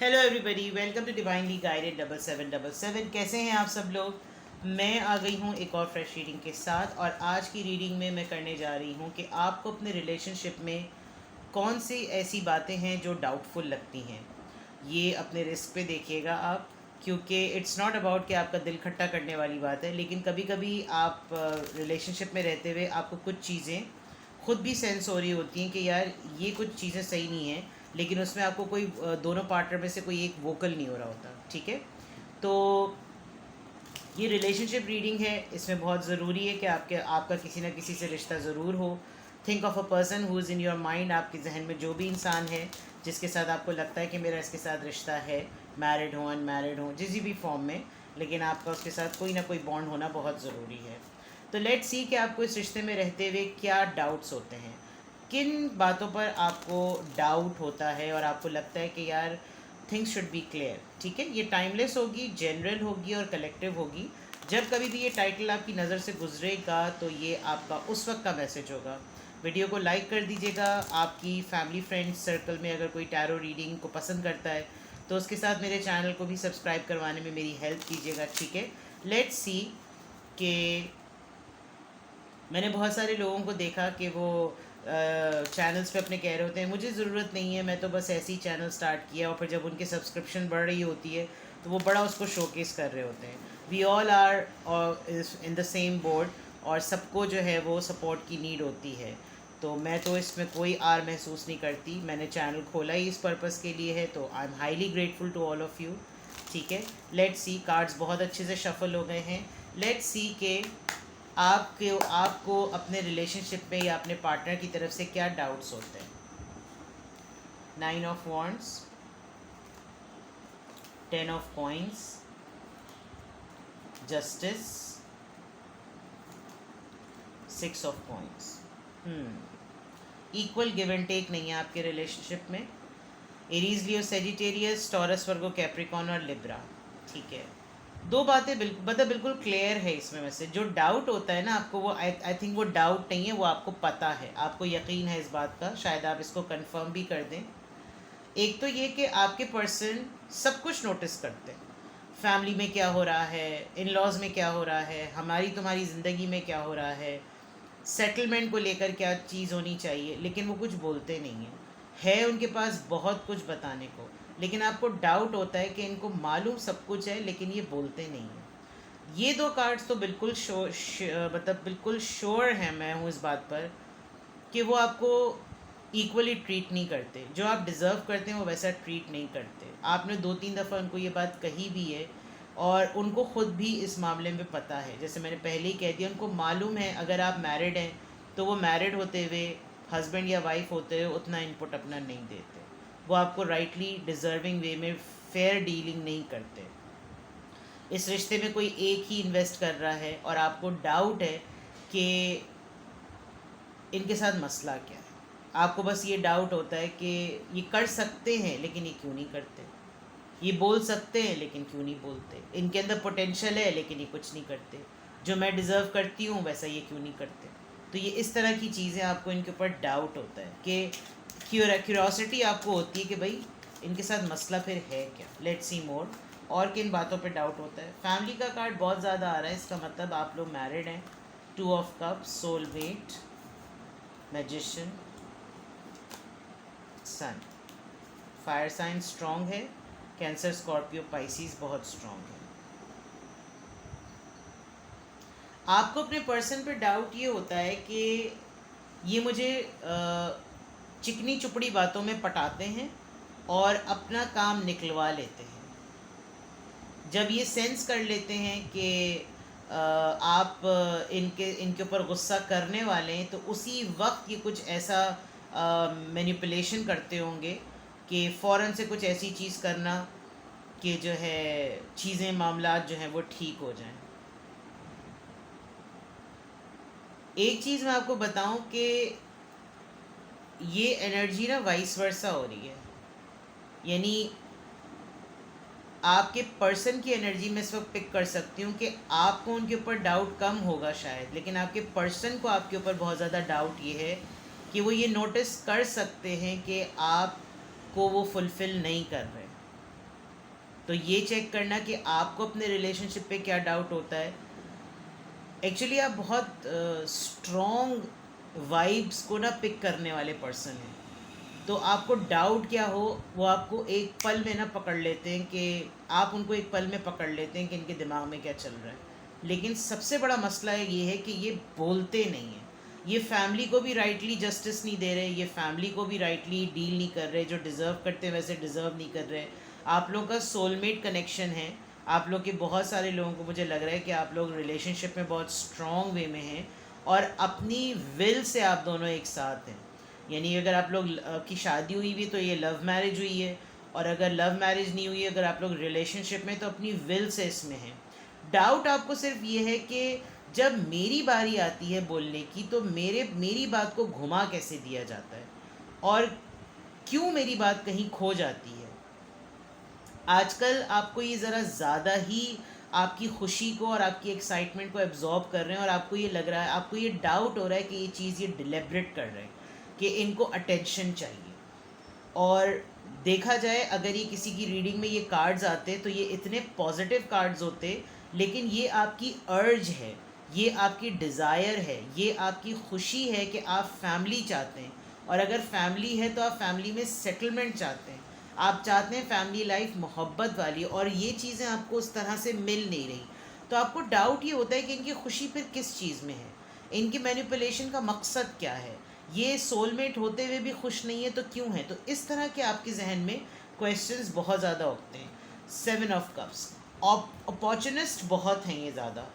Hello everybody, welcome to divinely guided 7777। कैसे हैं आप सब लोग। मैं आ गई हूँ एक और फ्रेश रीडिंग के साथ, और आज की रीडिंग में मैं करने जा रही हूँ कि आपको अपने रिलेशनशिप में कौन सी ऐसी बातें हैं जो डाउटफुल लगती हैं। ये अपने रिस्क पे देखिएगा आप, क्योंकि इट्स नॉट अबाउट कि आपका दिल खट्टा करने वाली बात है, लेकिन कभी कभी आप रिलेशनशिप में रहते हुए आपको कुछ चीज़ें खुद भी सेंस हो रही होती हैं कि यार ये कुछ चीज़ें सही नहीं हैं, लेकिन उसमें आपको कोई दोनों पार्टनर में से कोई एक वोकल नहीं हो रहा होता। ठीक है, तो ये रिलेशनशिप रीडिंग है, इसमें बहुत ज़रूरी है कि आपका किसी ना किसी से रिश्ता ज़रूर हो। Think of a person who is in your mind. आपके जहन में जो भी इंसान है जिसके साथ आपको लगता है कि मेरा इसके साथ रिश्ता है, मैरिड हो अनमैरिड हो जिस भी फॉर्म में, लेकिन आपका उसके साथ कोई ना कोई बॉन्ड होना बहुत ज़रूरी है। तो लेट्स सी कि आपको इस रिश्ते में रहते हुए क्या डाउट्स होते हैं, किन बातों पर आपको डाउट होता है और आपको लगता है कि यार थिंग्स शुड बी क्लियर। ठीक है, ये टाइमलेस होगी, जनरल होगी और कलेक्टिव होगी। जब कभी भी ये टाइटल आपकी नज़र से गुजरेगा तो ये आपका उस वक्त का मैसेज होगा। वीडियो को लाइक कर दीजिएगा। आपकी फैमिली फ्रेंड्स सर्कल में अगर कोई टैरो रीडिंग को पसंद करता है तो उसके साथ मेरे चैनल को भी सब्सक्राइब करवाने में मेरी हेल्प कीजिएगा। ठीक है, लेट्स सी कि मैंने बहुत सारे लोगों को देखा कि वो चैनल्स पे अपने कह रहे होते हैं मुझे ज़रूरत नहीं है, मैं तो बस ऐसे ही चैनल स्टार्ट किया, और फिर जब उनकी सब्सक्रिप्शन बढ़ रही होती है तो वो बड़ा उसको शोकेस कर रहे होते हैं। We all are in the same board, और सबको जो है वो सपोर्ट की नीड होती है। तो मैं तो इसमें कोई आर महसूस नहीं करती। मैंने चैनल खोला ही इस पर्पज़ के लिए है, तो I am highly grateful to all of you. ठीक है, लेट्स सी। कार्ड्स बहुत अच्छे से शफल हो गए हैं। लेट्स सी के आपको अपने रिलेशनशिप में या अपने पार्टनर की तरफ से क्या डाउट्स होते हैं। 9 of wands, 10 of coins, justice, 6 of coins. Equal give and take नहीं है आपके रिलेशनशिप में। Aries, Leo, Sagittarius, Taurus, Virgo, Capricorn और लिब्रा। ठीक है, दो बातें बिल्कुल क्लियर है इसमें। में से जो डाउट होता है ना आपको, वो आई थिंक वो डाउट नहीं है, वो आपको पता है, आपको यकीन है इस बात का, शायद आप इसको कंफर्म भी कर दें। एक तो ये कि आपके पर्सन सब कुछ नोटिस करते हैं। फैमिली में क्या हो रहा है, इन लॉज में क्या हो रहा है, हमारी तुम्हारी ज़िंदगी में क्या हो रहा है, सेटलमेंट को लेकर क्या चीज़ होनी चाहिए, लेकिन वो कुछ बोलते नहीं हैं। है उनके पास बहुत कुछ बताने को, लेकिन आपको डाउट होता है कि इनको मालूम सब कुछ है लेकिन ये बोलते नहीं हैं। ये दो कार्ड्स तो बिल्कुल मतलब बिल्कुल श्योर है मैं हूँ इस बात पर कि वो आपको इक्वली ट्रीट नहीं करते। जो आप डिज़र्व करते हैं वो वैसा ट्रीट नहीं करते। आपने 2-3 दफ़ा उनको ये बात कही भी है, और उनको ख़ुद भी इस मामले में पता है। जैसे मैंने पहले ही कह दिया, उनको मालूम है अगर आप मैरिड हैं तो वो मैरिड होते हुए, हस्बैंड या वाइफ होते हुए उतना इनपुट अपना नहीं देते। वो आपको राइटली डिज़र्विंग वे में फेयर डीलिंग नहीं करते। इस रिश्ते में कोई एक ही इन्वेस्ट कर रहा है और आपको डाउट है कि इनके साथ मसला क्या है। आपको बस ये डाउट होता है कि ये कर सकते हैं लेकिन ये क्यों नहीं करते, ये बोल सकते हैं लेकिन क्यों नहीं बोलते, इनके अंदर पोटेंशियल है लेकिन ये कुछ नहीं करते, जो मैं डिज़र्व करती हूँ वैसा ये क्यों नहीं करते। तो ये इस तरह की चीज़ें आपको इनके ऊपर डाउट होता है कि क्यूरोसिटी आपको होती है कि भाई इनके साथ मसला फिर है क्या। लेट्स सी मोर, और किन बातों पे डाउट होता है। फैमिली का कार्ड बहुत ज़्यादा आ रहा है, इसका मतलब आप लोग मैरिड हैं। 2 of cups, soulmate, magician, sun. Fire sign strong है। कैंसर, स्कॉर्पियो, पाइसिस बहुत स्ट्रॉन्ग है। आपको अपने पर्सन पे डाउट ये होता है कि ये मुझे चिकनी चुपड़ी बातों में पटाते हैं और अपना काम निकलवा लेते हैं। जब ये सेंस कर लेते हैं कि आप इनके ऊपर गुस्सा करने वाले हैं, तो उसी वक्त ये कुछ ऐसा मैनिपुलेशन करते होंगे कि फ़ौरन से कुछ ऐसी चीज़ करना कि जो है चीज़ें, मामलात जो हैं वो ठीक हो जाएं। एक चीज़ मैं आपको बताऊं कि ये एनर्जी ना वाइस वर्सा हो रही है, यानी आपके पर्सन की एनर्जी में इस वक्त पिक कर सकती हूँ कि आपको उनके ऊपर डाउट कम होगा शायद, लेकिन आपके पर्सन को आपके ऊपर बहुत ज़्यादा डाउट ये है कि वो ये नोटिस कर सकते हैं कि आपको वो फुलफ़िल नहीं कर रहे। तो ये चेक करना कि आपको अपने रिलेशनशिप पे क्या डाउट होता है। एक्चुअली आप बहुत स्ट्रॉन्ग वाइब्स को ना पिक करने वाले पर्सन हैं। तो आपको डाउट क्या हो वो आपको एक पल में ना पकड़ लेते हैं, कि आप उनको एक पल में पकड़ लेते हैं कि इनके दिमाग में क्या चल रहा है। लेकिन सबसे बड़ा मसला ये है कि ये बोलते नहीं हैं। ये फैमिली को भी राइटली जस्टिस नहीं दे रहे, ये फैमिली को भी राइटली डील नहीं कर रहे, जो डिज़र्व करते हैं वैसे डिज़र्व नहीं कर रहे। आप लोगों का सोलमेट कनेक्शन है। आप लोग के बहुत सारे लोगों को मुझे लग रहा है कि आप लोग रिलेशनशिप में बहुत स्ट्रॉन्ग वे में हैं और अपनी विल से आप दोनों एक साथ हैं। यानी अगर आप लोग की शादी हुई भी तो ये लव मैरिज हुई है, और अगर लव मैरिज नहीं हुई, अगर आप लोग रिलेशनशिप में, तो अपनी विल से इसमें हैं। डाउट आपको सिर्फ ये है कि जब मेरी बारी आती है बोलने की तो मेरी बात को घुमा कैसे दिया जाता है, और क्यों मेरी बात कहीं खो जाती है। आजकल आपको ये ज़रा ज़्यादा ही आपकी खुशी को और आपकी एक्साइटमेंट को एब्जॉर्ब कर रहे हैं, और आपको ये लग रहा है, आपको ये डाउट हो रहा है कि ये चीज़ ये डिलेबरेट कर रहे हैं, कि इनको अटेंशन चाहिए। और देखा जाए अगर ये किसी की रीडिंग में ये कार्ड्स आते तो ये इतने पॉजिटिव कार्ड्स होते, लेकिन ये आपकी अर्ज है, ये आपकी डिज़ायर है, ये आपकी खुशी है कि आप फैमिली चाहते हैं। और अगर फैमिली है तो आप फैमिली में सेटलमेंट चाहते हैं, आप चाहते हैं फैमिली लाइफ मोहब्बत वाली, और ये चीज़ें आपको उस तरह से मिल नहीं रही। तो आपको डाउट ये होता है कि इनकी खुशी फिर किस चीज़ में है, इनकी मैनिपुलेशन का मकसद क्या है, ये सोलमेट होते हुए भी खुश नहीं है तो क्यों है। तो इस तरह के आपके जहन में क्वेश्चंस बहुत ज़्यादा उठते हैं। 7 ऑफ कप्स, अपॉर्चुनिस्ट बहुत हैं ये ज़्यादा,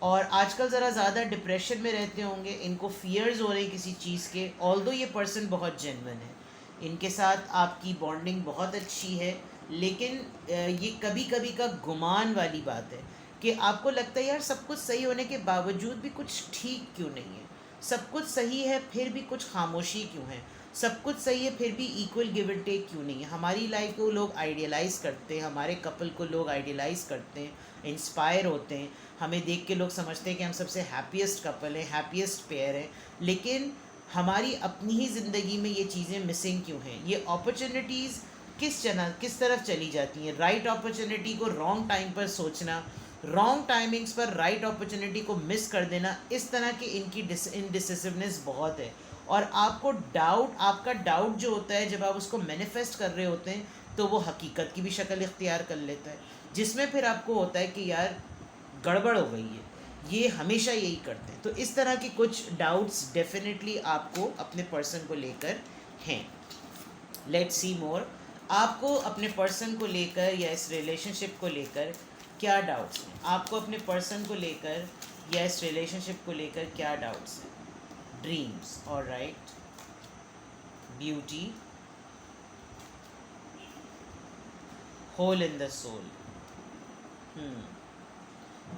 और आजकल ज़रा ज़्यादा डिप्रेशन में रहते होंगे, इनको फियर्स हो रहे हैं किसी चीज़ के। ऑल्दो ये पर्सन बहुत जेन्युइन है, इनके साथ आपकी बॉन्डिंग बहुत अच्छी है, लेकिन ये कभी कभी का गुमान वाली बात है कि आपको लगता है यार सब कुछ सही होने के बावजूद भी कुछ ठीक क्यों नहीं है, सब कुछ सही है फिर भी कुछ खामोशी क्यों है, सब कुछ सही है फिर भी इक्वल गिव एंड टेक क्यों नहीं है। हमारी लाइफ को लोग आइडियलाइज़ करते हैं, हमारे कपल को लोग आइडियलाइज़ करते हैं, इंस्पायर होते हैं, हमें देख के लोग समझते हैं कि हम सबसे हैप्पीएस्ट कपल हैं, हैप्पीएस्ट पेयर हैं। लेकिन हमारी अपनी ही ज़िंदगी में ये चीज़ें मिसिंग क्यों हैं। ये अपॉर्चुनिटीज़ किस तरफ चली जाती हैं। राइट अपॉर्चुनिटी को रॉन्ग टाइम पर सोचना, रॉन्ग टाइमिंग्स पर राइट अपॉर्चुनिटी को मिस कर देना, इस तरह की इनकी इनडिसिसिवनेस बहुत है। और आपका डाउट जो होता है जब आप उसको मैनिफेस्ट कर रहे होते हैं तो वो हकीकत की भी शक्ल इख्तियार कर लेता है, जिसमें फिर आपको होता है कि यार गड़बड़ हो गई है। ये हमेशा यही करते हैं। तो इस तरह की कुछ डाउट्स डेफिनेटली आपको अपने पर्सन को लेकर हैं। लेट्स सी मोर, आपको अपने पर्सन को लेकर या इस रिलेशनशिप को लेकर क्या डाउट्स हैं। आपको अपने पर्सन को लेकर या इस रिलेशनशिप को लेकर क्या डाउट्स हैं। Dreams, alright, beauty, hole in the soul,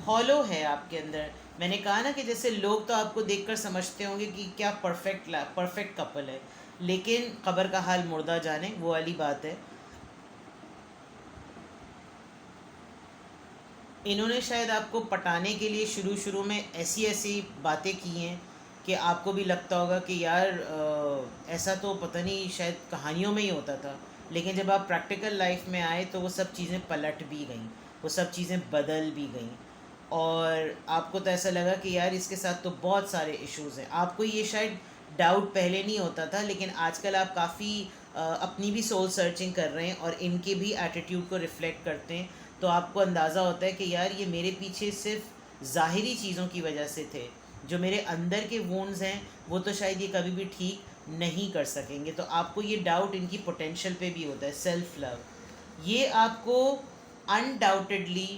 hollow है आपके अंदर। मैंने कहा ना कि जैसे लोग तो आपको देखकर समझते होंगे कि क्या परफेक्ट कपल है, लेकिन कब्र का हाल मुर्दा जाने, वो वाली बात है। इन्होंने शायद आपको पटाने के लिए शुरू में ऐसी बातें की हैं कि आपको भी लगता होगा कि यार ऐसा तो पता नहीं शायद कहानियों में ही होता था, लेकिन जब आप प्रैक्टिकल लाइफ में आए तो वो सब चीज़ें पलट भी गईं, वो सब चीज़ें बदल भी गईं, और आपको तो ऐसा लगा कि यार इसके साथ तो बहुत सारे इश्यूज़ हैं। आपको ये शायद डाउट पहले नहीं होता था, लेकिन आजकल आप काफ़ी अपनी भी सोल सर्चिंग कर रहे हैं और इनके भी एटीट्यूड को रिफ़्लेक्ट करते हैं। तो आपको अंदाज़ा होता है कि यार ये मेरे पीछे सिर्फ ज़ाहिरी चीज़ों की वजह से थे, जो मेरे अंदर के वोन्स हैं वो तो शायद ये कभी भी ठीक नहीं कर सकेंगे। तो आपको ये डाउट इनकी पोटेंशियल पे भी होता है। सेल्फ लव, ये आपको अनडाउटेडली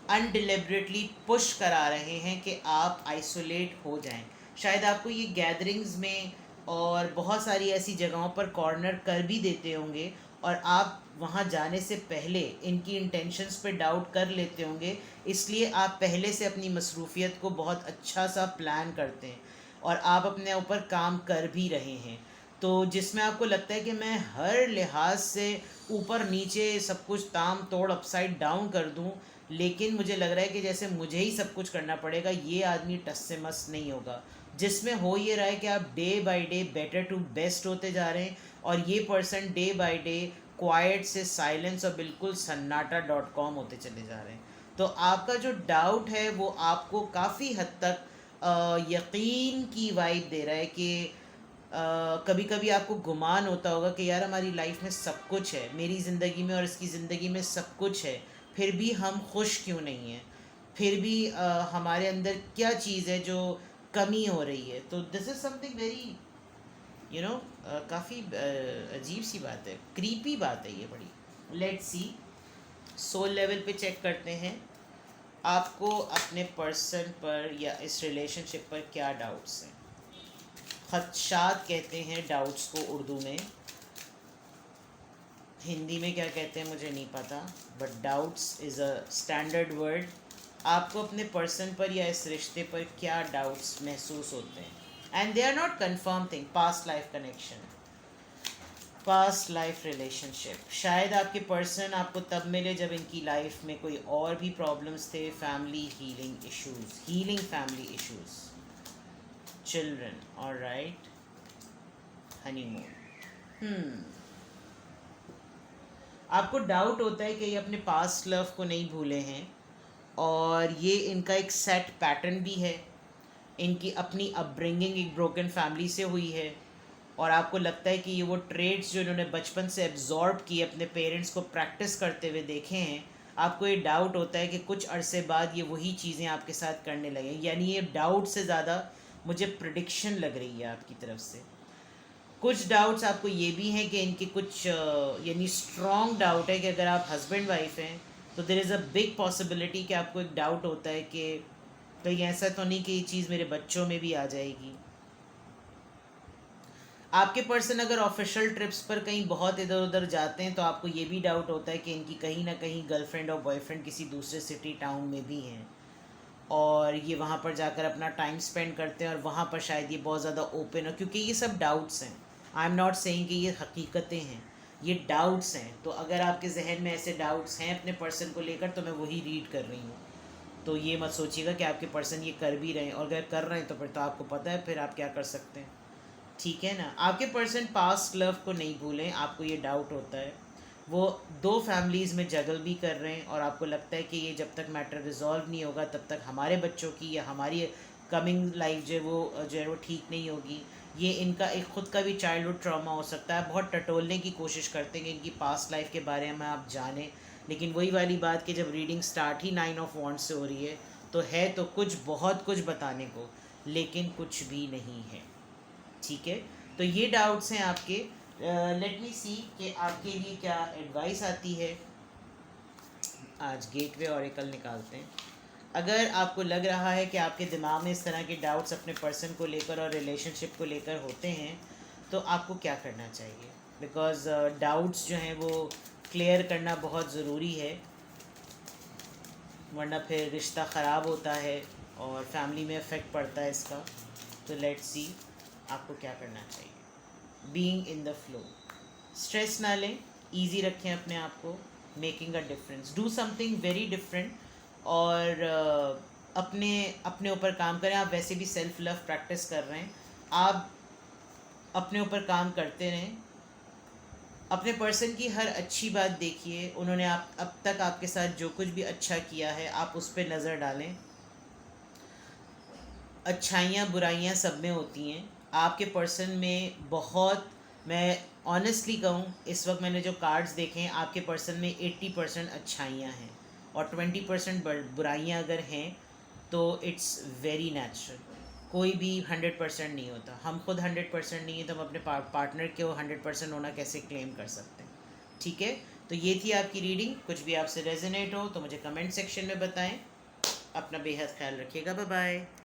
अनडिलिबरेटली पुश करा रहे हैं कि आप आइसोलेट हो जाएं। शायद आपको ये गैदरिंग्स में और बहुत सारी ऐसी जगहों पर कॉर्नर कर भी देते होंगे, और आप वहाँ जाने से पहले इनकी इंटेंशंस पे डाउट कर लेते होंगे, इसलिए आप पहले से अपनी मसरूफियत को बहुत अच्छा सा प्लान करते हैं और आप अपने ऊपर काम कर भी रहे हैं। तो जिसमें आपको लगता है कि मैं हर लिहाज से ऊपर नीचे सब कुछ ताम तोड़ अपसाइड डाउन कर दूं, लेकिन मुझे लग रहा है कि जैसे मुझे ही सब कुछ करना पड़ेगा, ये आदमी टस से मस नहीं होगा। जिसमें हो ये रहा है कि आप day by day better to best होते जा रहे हैं, और ये person day by day quite से साइलेंस और बिल्कुल सन्नाटा.com होते चले जा रहे हैं। तो आपका जो डाउट है वो आपको काफ़ी हद तक यकीन की वाइब दे रहा है कि कभी कभी आपको गुमान होता होगा कि यार हमारी लाइफ में सब कुछ है, मेरी ज़िंदगी में और इसकी ज़िंदगी में सब कुछ है, फिर भी हम खुश क्यों नहीं हैं, फिर भी हमारे अंदर क्या चीज़ है जो कमी हो रही है। तो दिस इज़ समथिंग वेरी काफ़ी अजीब सी बात है, क्रीपी बात है ये बड़ी। लेट्स सी, सोल लेवल पे चेक करते हैं आपको अपने पर्सन पर या इस रिलेशनशिप पर क्या डाउट्स हैं। खदशात कहते हैं डाउट्स को उर्दू में, हिंदी में क्या कहते हैं मुझे नहीं पता, but doubts is a standard word. आपको अपने पर्सन पर या इस रिश्ते पर क्या डाउट्स महसूस होते हैं, and they are not confirm thing. Past life connection, past life relationship, शायद आपके पर्सन आपको तब मिले जब इनकी लाइफ में कोई और भी प्रॉब्लम्स थे, family healing issues, healing family issues, children, alright, honeymoon. आपको डाउट होता है कि ये अपने पास्ट लव को नहीं भूले हैं और ये इनका एक सेट पैटर्न भी है, इनकी अपनी अपब्रिंगिंग एक ब्रोकन फैमिली से हुई है, और आपको लगता है कि ये वो ट्रेड्स जो इन्होंने बचपन से एब्जॉर्ब किए, अपने पेरेंट्स को प्रैक्टिस करते हुए देखे हैं, आपको ये डाउट होता है कि कुछ अरसे बाद ये वही चीज़ें आपके साथ करने लगे। यानी ये डाउट से ज़्यादा मुझे प्रिडिक्शन लग रही है आपकी तरफ से। कुछ डाउट्स आपको ये भी हैं कि इनके कुछ यानी स्ट्रॉन्ग डाउट है कि अगर आप हस्बैंड वाइफ हैं तो there is a big possibility कि आपको एक डाउट होता है कि कहीं ऐसा तो नहीं कि ये चीज़ मेरे बच्चों में भी आ जाएगी। आपके पर्सन अगर ऑफिशियल ट्रिप्स पर कहीं बहुत इधर उधर जाते हैं तो आपको ये भी डाउट होता है कि इनकी कहीं ना कहीं गर्लफ्रेंड और बॉयफ्रेंड किसी दूसरे सिटी टाउन में भी हैं और ये वहाँ पर जाकर अपना टाइम स्पेंड करते हैं और वहाँ पर शायद ये बहुत ज़्यादा ओपन हो, क्योंकि ये सब डाउट्स हैं। आई एम नॉट सेइंग कि ये हकीकतें हैं, ये डाउट्स हैं। तो अगर आपके जहन में ऐसे डाउट्स हैं अपने पर्सन को लेकर तो मैं वही रीड कर रही हूँ। तो ये मत सोचिएगा कि आपके पर्सन ये कर भी रहे हैं, और अगर कर रहे हैं तो फिर तो आपको पता है फिर आप क्या कर सकते हैं, ठीक है ना। आपके पर्सन पास्ट लव को नहीं भूलें, आपको ये डाउट होता है। वो दो फैमिलीज़ में जगल भी कर रहे हैं और आपको लगता है कि ये जब तक मैटर रिजॉल्व नहीं होगा तब तक हमारे बच्चों की या हमारी कमिंग लाइफ जो है वो ठीक नहीं होगी। ये इनका एक ख़ुद का भी चाइल्डहुड ट्रॉमा हो सकता है। बहुत टटोलने की कोशिश करते हैं कि इनकी पास्ट लाइफ के बारे में आप जानें, लेकिन वही वाली बात कि जब reading start he 9 of wands से हो रही है तो कुछ बहुत कुछ बताने को, लेकिन कुछ भी नहीं है, ठीक है। तो ये डाउट्स हैं आपके। लेट मी सी कि आपके लिए क्या एडवाइस आती है। आज गेटवे ऑरेकल निकालते हैं। अगर आपको लग रहा है कि आपके दिमाग में इस तरह के डाउट्स अपने पर्सन को लेकर और रिलेशनशिप को लेकर होते हैं तो आपको क्या करना चाहिए, बिकॉज़ डाउट्स जो हैं वो क्लियर करना बहुत ज़रूरी है, वरना फिर रिश्ता ख़राब होता है और फैमिली में इफ़ेक्ट पड़ता है इसका। तो लेट्स सी आपको क्या करना चाहिए। Being in the flow, stress ना लें, इजी रखें अपने आप को, making a difference, do something very different, और अपने ऊपर काम करें। आप वैसे भी सेल्फ लव प्रैक्टिस कर रहे हैं, आप अपने ऊपर काम करते रहें। अपने पर्सन की हर अच्छी बात देखिए, उन्होंने अब तक आपके साथ जो कुछ भी अच्छा किया है आप उस पर नज़र डालें। अच्छाइयाँ बुराइयाँ सब में होती हैं। आपके पर्सन में बहुत, मैं ऑनेस्टली कहूँ, इस वक्त मैंने जो कार्ड्स देखे हैं आपके पर्सन में 80% अच्छाइयाँ हैं और 20% बुराइयाँ अगर हैं तो इट्स वेरी नेचुरल। कोई भी 100% नहीं होता। हम खुद 100% नहीं है तो हम अपने पार्टनर के वो 100% होना कैसे क्लेम कर सकते हैं, ठीक है। तो ये थी आपकी रीडिंग। कुछ भी आपसे रेजोनेट हो तो मुझे कमेंट सेक्शन में बताएं। अपना बेहद ख्याल रखिएगा। Bye bye.